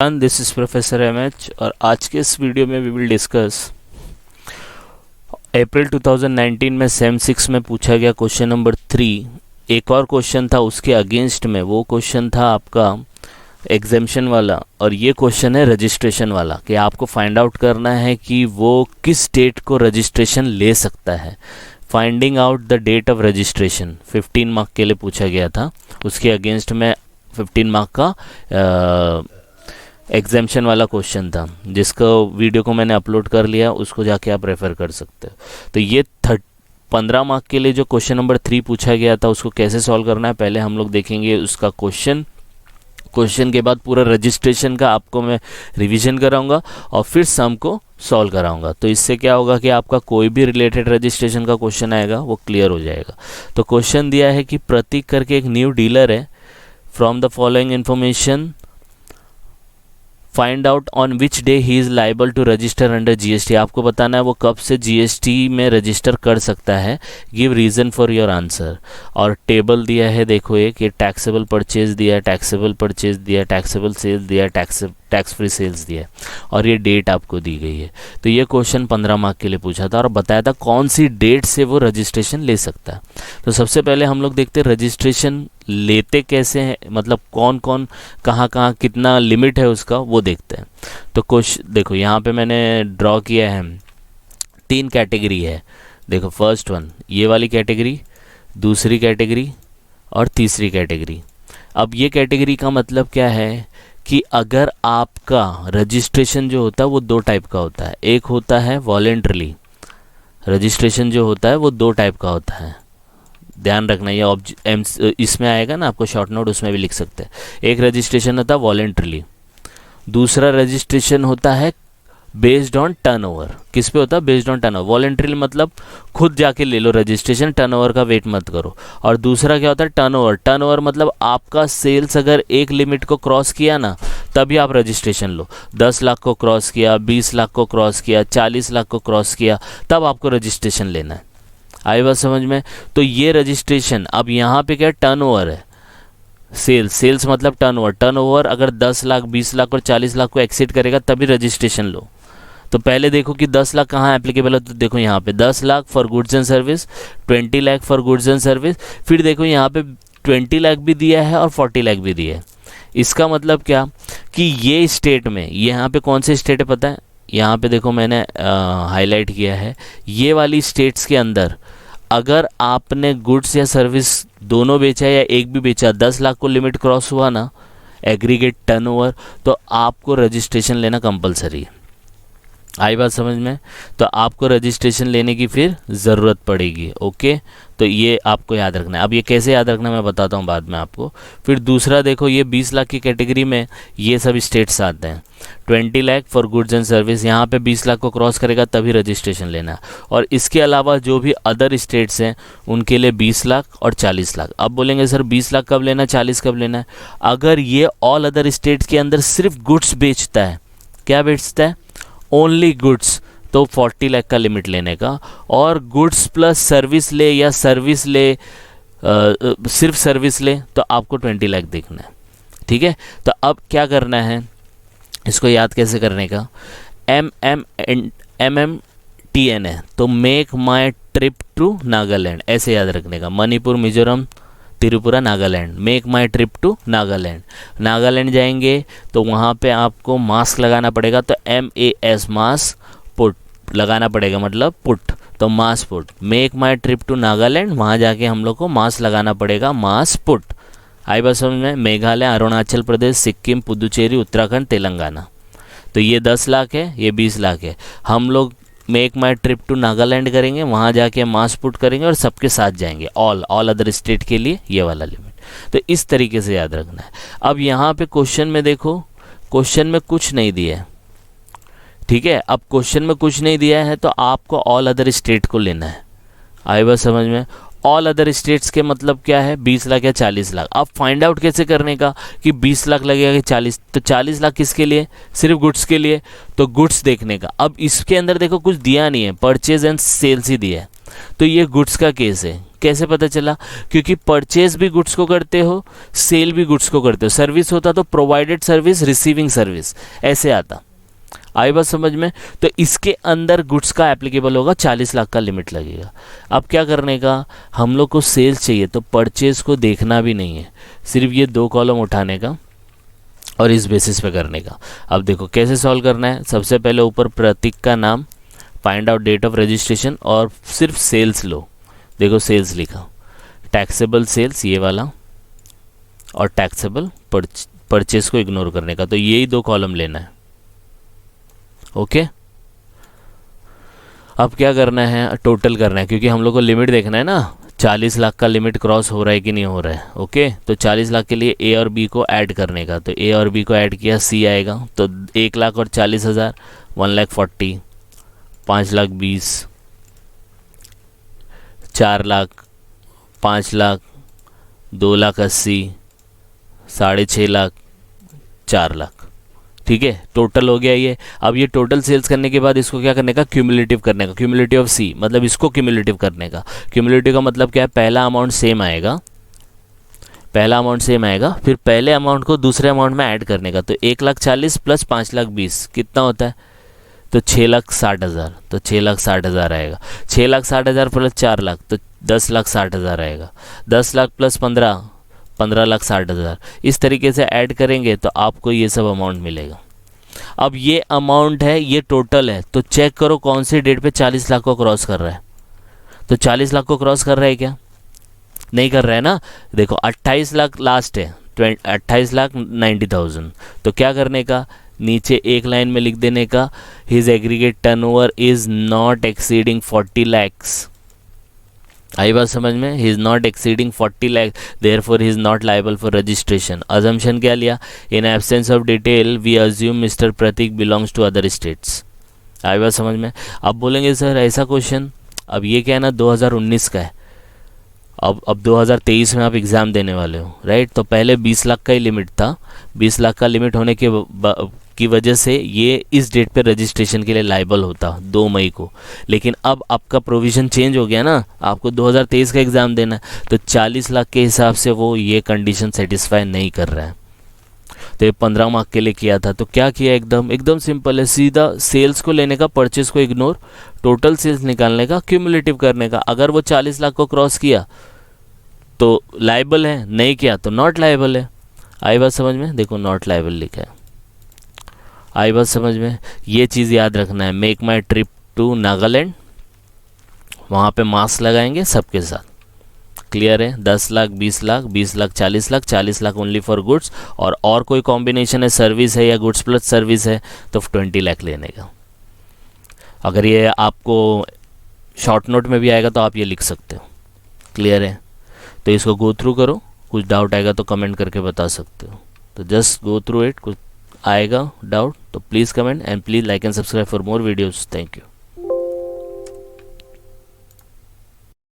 This is professor MH और आज के इस वीडियो में वी विल डिस्कस अप्रैल 2019 में सेम 6 में पूछा गया क्वेश्चन नंबर 3। एक और क्वेश्चन था उसके अगेंस्ट में, वो क्वेश्चन था आपका एग्जाम्शन वाला और ये क्वेश्चन है रजिस्ट्रेशन वाला कि आपको फाइंड आउट करना है कि वो किस डेट को रजिस्ट्रेशन ले सकता है। Finding out the date of registration 15 mark के लिए पूछा गया था। उसके अगेंस्ट में 15 मार्क का एग्जाम्शन वाला क्वेश्चन था जिसका वीडियो को मैंने अपलोड कर लिया, उसको जाके आप रेफ़र कर सकते हो। तो ये 15 मार्क के लिए जो क्वेश्चन नंबर 3 पूछा गया था उसको कैसे सॉल्व करना है पहले हम लोग देखेंगे उसका क्वेश्चन के बाद पूरा रजिस्ट्रेशन का आपको मैं रिवीजन कराऊंगा और फिर सम को सॉल्व कराऊंगा। तो इससे क्या होगा कि आपका कोई भी रिलेटेड रजिस्ट्रेशन का क्वेश्चन आएगा वो क्लियर हो जाएगा। तो क्वेश्चन दिया है कि प्रतीक करके एक न्यू डीलर है, from the following information find out on which day he is liable to register under GST. आपको बताना है वो कब से जीएसटी में रजिस्टर कर सकता है। Give reason for your answer. और टेबल दिया है, देखो एक ये टैक्सेबल परचेज दिया है, टैक्सेबल परचेज दिया है, टैक्सेबल सेल्स दिया है, टैक्स फ्री सेल्स दिया है और ये डेट आपको दी गई है। तो ये क्वेश्चन 15 मार्क के लिए पूछा था और बताया था कौन सी डेट से वो रजिस्ट्रेशन ले सकता है। तो सबसे पहले हम लोग देखते हैं रजिस्ट्रेशन लेते कैसे हैं, मतलब कौन कौन कहाँ कहाँ कितना लिमिट है उसका वो देखते हैं। तो क्वेश्चन देखो यहाँ पे मैंने ड्रॉ किया है, 3 कैटेगरी है। देखो फर्स्ट वन ये वाली कैटेगरी, दूसरी कैटेगरी और तीसरी कैटेगरी। अब ये कैटेगरी का मतलब क्या है कि अगर आपका रजिस्ट्रेशन जो होता है वो 2 टाइप का होता है। एक होता है वॉलेंट्रली रजिस्ट्रेशन, जो होता है वो 2 टाइप का होता है, ध्यान रखना। ये इसमें आएगा ना, आपको शॉर्ट नोट उसमें भी लिख सकते हैं। एक रजिस्ट्रेशन होता है वॉलेंट्रली, दूसरा रजिस्ट्रेशन होता है बेस्ड ऑन टर्नओवर। किस पे होता है? Based on turnover. वॉलेंट्री मतलब खुद जाके ले लो रजिस्ट्रेशन, टर्नओवर का वेट मत करो। और दूसरा क्या होता है? टर्नओवर। टर्नओवर मतलब आपका सेल्स अगर एक लिमिट को क्रॉस किया ना तभी आप रजिस्ट्रेशन लो। 10 लाख को क्रॉस किया, 20 लाख को क्रॉस किया, 40 लाख को क्रॉस किया, तब आपको रजिस्ट्रेशन लेना है। आई बात समझ में? तो ये रजिस्ट्रेशन अब यहाँ पे क्या टर्नओवर है, सेल्स मतलब टर्नओवर। टर्नओवर अगर 10 लाख, 20 लाख और 40 लाख को एक्सीड करेगा तभी रजिस्ट्रेशन लो। तो पहले देखो कि 10 लाख कहाँ एप्लीकेबल है। तो देखो यहाँ पे 10 lakh for goods and service, 20 lakh for goods and service. फिर देखो यहाँ पे 20 लाख भी दिया है और 40 लाख भी दिया है। इसका मतलब क्या कि ये स्टेट में, यहाँ पे कौन से स्टेट है पता है? यहाँ पे देखो मैंने हाईलाइट किया है, ये वाली स्टेट्स के अंदर अगर आपने गुड्स या सर्विस दोनों बेचा या एक भी बेचा, 10 लाख को लिमिट क्रॉस हुआ ना एग्रीगेट टर्नओवर, तो आपको रजिस्ट्रेशन लेना कंपलसरी है। आई बात समझ में? तो आपको रजिस्ट्रेशन लेने की फिर ज़रूरत पड़ेगी। ओके, तो ये आपको याद रखना है। अब ये कैसे याद रखना मैं बताता हूँ बाद में आपको। फिर दूसरा देखो, ये 20 लाख की कैटेगरी में ये सब स्टेट्स आते हैं। 20 lakh for goods and service, यहाँ पे 20 लाख को क्रॉस करेगा तभी रजिस्ट्रेशन लेना है। और इसके अलावा जो भी अदर स्टेट्स हैं उनके लिए 20 लाख और 40 लाख। अब बोलेंगे सर 20 लाख कब लेना है, 40 कब लेना है? अगर ये ऑल अदर स्टेट्स के अंदर सिर्फ गुड्स बेचता है, क्या बेचता है? ओनली गुड्स, तो 40 लाख का लिमिट लेने का। और गुड्स प्लस सर्विस ले या सर्विस ले सिर्फ सर्विस ले तो आपको 20 लाख देखना है। ठीक है, तो अब क्या करना है, इसको याद कैसे करने का? MMTN है तो make my trip to Nagaland, ऐसे याद रखने का। Manipur, Mizoram, Tripura, Nagaland. Make my trip to Nagaland. Nagaland जाएंगे तो वहाँ पे आपको मास्क लगाना पड़ेगा, तो MAS मास्क पुट लगाना पड़ेगा, मतलब पुट, तो mask put. Make my trip to Nagaland, वहाँ जाके हम लोग को मास्क लगाना पड़ेगा, मास्क पुट। आई बात समझ में? मेघालय, अरुणाचल प्रदेश, सिक्किम, पुदुचेरी, उत्तराखंड, तेलंगाना। तो ये 10 लाख है, ये 20 लाख है। हम लोग make my trip to Nagaland करेंगे, वहाँ जाके मास्क पुट करेंगे और सबके साथ जाएंगे, ऑल अदर स्टेट के लिए ये वाला लिमिट। तो इस तरीके से याद रखना है। अब यहाँ पे क्वेश्चन में देखो, क्वेश्चन में कुछ नहीं दिया है। ठीक है, अब क्वेश्चन में कुछ नहीं दिया है तो आपको ऑल अदर स्टेट को लेना है। आई बात समझ में? ऑल अदर स्टेट्स के मतलब क्या है? 20 लाख या 40 लाख। अब फाइंड आउट कैसे करने का कि 20 लाख लगेगा कि 40? तो 40 लाख किसके लिए? सिर्फ गुड्स के लिए, तो गुड्स देखने का। अब इसके अंदर देखो कुछ दिया नहीं है, परचेज एंड सेल्स ही दिया है, तो ये गुड्स का केस है। कैसे पता चला? क्योंकि परचेज भी गुड्स को करते हो, सेल भी गुड्स को करते हो। सर्विस होता तो प्रोवाइडेड सर्विस, रिसीविंग सर्विस, ऐसे आता। आई बात समझ में? तो इसके अंदर गुड्स का एप्लीकेबल होगा, 40 लाख का लिमिट लगेगा। अब क्या करने का, हम लोग को सेल्स चाहिए तो परचेज को देखना भी नहीं है, सिर्फ ये 2 कॉलम उठाने का और इस बेसिस पे करने का। अब देखो कैसे सॉल्व करना है। सबसे पहले ऊपर प्रतीक का नाम, find out date of registration और सिर्फ सेल्स लो। देखो सेल्स लिखा, टैक्सेबल सेल्स ये वाला और टैक्सेबल परचेज को इग्नोर करने का। तो यही 2 कॉलम लेना है। ओके, अब क्या करना है, टोटल करना है, क्योंकि हम लोग को लिमिट देखना है ना, 40 लाख का लिमिट क्रॉस हो रहा है कि नहीं हो रहा है। ओके, तो 40 लाख के लिए ए और बी को ऐड करने का। तो ए और बी को ऐड किया, सी आएगा। तो 1 लाख और 40,000, 1,40,000, 5,20,000, 4 लाख, 5 लाख, 2,80,000, 6.5 लाख, 4 लाख। ठीक है, टोटल हो गया ये। अब ये टोटल सेल्स करने के बाद इसको क्या करने का, क्यूमुलेटिव करने का। क्यूमुलेटिव ऑफ सी मतलब इसको क्यूमुलेटिव करने का। क्यूमुलेटिव का मतलब क्या है, पहला अमाउंट सेम आएगा, पहला अमाउंट सेम आएगा, फिर पहले अमाउंट को दूसरे अमाउंट में ऐड करने का। तो 1,40,000 प्लस 5,20,000 कितना होता है, तो 6,60,000। तो 6,60,000 आएगा। 6,60,000 प्लस 4 लाख तो 10,60,000 आएगा। 10 लाख प्लस 15, 15,60,000। इस तरीके से ऐड करेंगे तो आपको ये सब अमाउंट मिलेगा। अब ये अमाउंट है, ये टोटल है, तो चेक करो कौन सी डेट पे 40 लाख को क्रॉस कर रहा है। तो 40 लाख को क्रॉस कर रहा है क्या, नहीं कर रहा है ना। देखो 28 लाख लास्ट है, 28,90,000। तो क्या करने का, नीचे एक लाइन में लिख देने का, his aggregate turnover is not exceeding 40 lakhs. आई बात समझ में, he is not exceeding 40 lakh, therefore he is not liable for registration. Assumption क्या लिया, in absence of detail we assume mister Prateek belongs to other states. आई बात समझ में। अब बोलेंगे सर ऐसा क्वेश्चन, अब ये क्या है ना 2019 का है, अब 2023 में आप एग्ज़ाम देने वाले हो, राइट। तो पहले 20 लाख का ही लिमिट था, 20 लाख का लिमिट होने की वजह से ये इस डेट पे रजिस्ट्रेशन के लिए लायबल होता 2 मई को। लेकिन अब आपका प्रोविज़न चेंज हो गया ना, आपको 2023 का एग्ज़ाम देना है, तो 40 लाख के हिसाब से वो ये कंडीशन सेटिस्फाई नहीं कर रहा है। तो ये 15 मार्क के लिए किया था। तो क्या किया, एकदम सिंपल है, सीधा सेल्स को लेने का, परचेज को इग्नोर, टोटल सेल्स निकालने का, क्यूमुलेटिव करने का। अगर वो 40 लाख को क्रॉस किया तो लायबल है, नहीं किया तो नॉट लायबल है। आई बात समझ में, देखो नॉट लायबल लिखा है। आई बात समझ में, ये चीज़ याद रखना है। Make my trip to Nagaland, वहाँ पे मास्क लगाएंगे सबके साथ, क्लियर है। 10 lakh, 20 lakh, 20 lakh, 40 lakh, 40 lakh only for goods, और कोई कॉम्बिनेशन है, सर्विस है या गुड्स प्लस सर्विस है तो 20 लाख लेने का। अगर ये आपको शॉर्ट नोट में भी आएगा तो आप ये लिख सकते हो, क्लियर है। तो इसको गो थ्रू करो, कुछ डाउट आएगा तो कमेंट करके बता सकते हो। तो जस्ट गो थ्रू इट, कुछ आएगा डाउट तो please comment and please like and subscribe for more videos. Thank you.